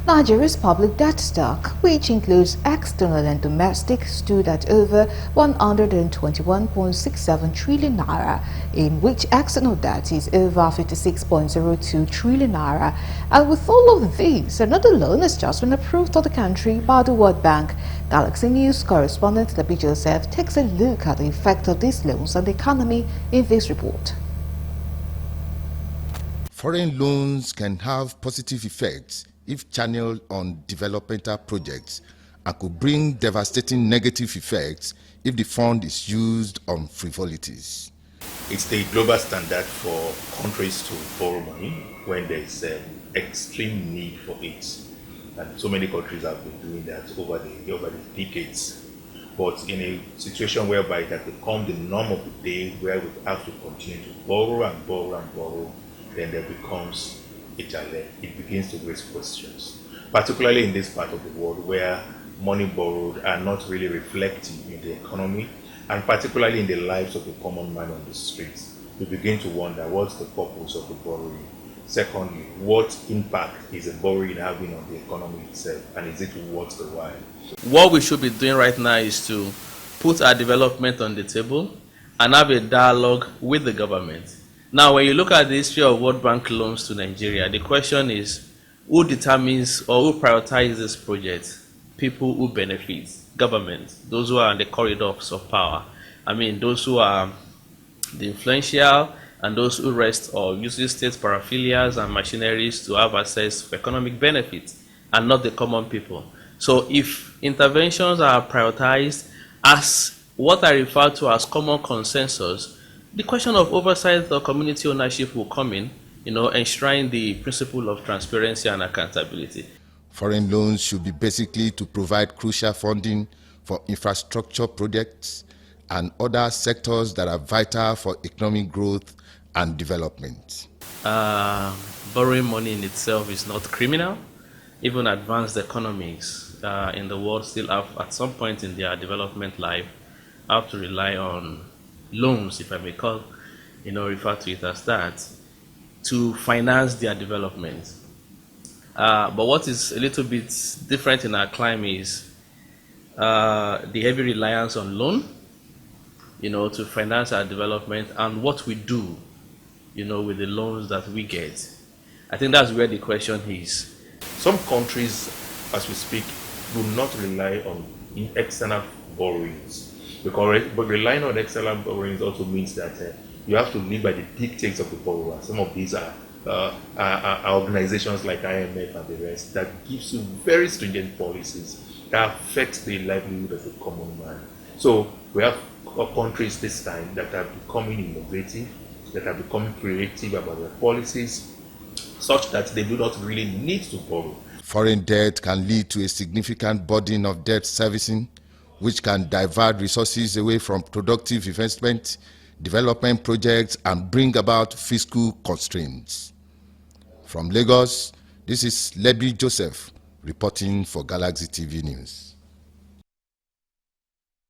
Nigeria's public debt stock, which includes external and domestic, stood at over 121.67 trillion naira, in which external debt is over 56.02 trillion naira. And with all of these, another loan has just been approved for the country by the World Bank. Galaxy News correspondent Lebi Joseph takes a look at the effect of these loans on the economy in this report. Foreign loans can have positive effects if channeled on developmental projects and could bring devastating negative effects if the fund is used on frivolities. It's the global standard for countries to borrow money when there is extreme need for it. And so many countries have been doing that over the decades. But in a situation whereby it has become the norm of the day, where we have to continue to borrow and borrow and borrow, then there becomes a challenge. It begins to raise questions, particularly in this part of the world where money borrowed are not really reflecting in the economy, and particularly in the lives of the common man on the streets. We begin to wonder, what's the purpose of the borrowing? Secondly, what impact is the borrowing having on the economy itself, and is it worth the while? What we should be doing right now is to put our development on the table and have a dialogue with the government. Now, when you look at the history of World Bank loans to Nigeria, the question is, who determines or who prioritizes this project? People who benefit, government, those who are on the corridors of power. I mean, those who are the influential and those who rest or use state paraphilias and machineries to have access to economic benefits, and not the common people. So if interventions are prioritized as what I refer to as common consensus, the question of oversight or community ownership will come in, enshrining the principle of transparency and accountability. Foreign loans should be basically to provide crucial funding for infrastructure projects and other sectors that are vital for economic growth and development. Borrowing money in itself is not criminal. Even advanced economies in the world still have, at some point in their development life, have to rely on loans, if I may refer to it as that, to finance their development. But what is a little bit different in our climate is the heavy reliance on loan, to finance our development, and what we do, with the loans that we get. I think that's where the question is. Some countries, as we speak, do not rely on external borrowings. Because relying on external borrowings also means that you have to live by the dictates of the borrower. Some of these are organizations like IMF and the rest that gives you very stringent policies that affect the livelihood of the common man. So we have countries this time that are becoming innovative, that are becoming creative about their policies, such that they do not really need to borrow. Foreign debt can lead to a significant burden of debt servicing, which can divert resources away from productive investment, development projects, and bring about fiscal constraints. From Lagos, this is Lebi Joseph reporting for Galaxy TV News.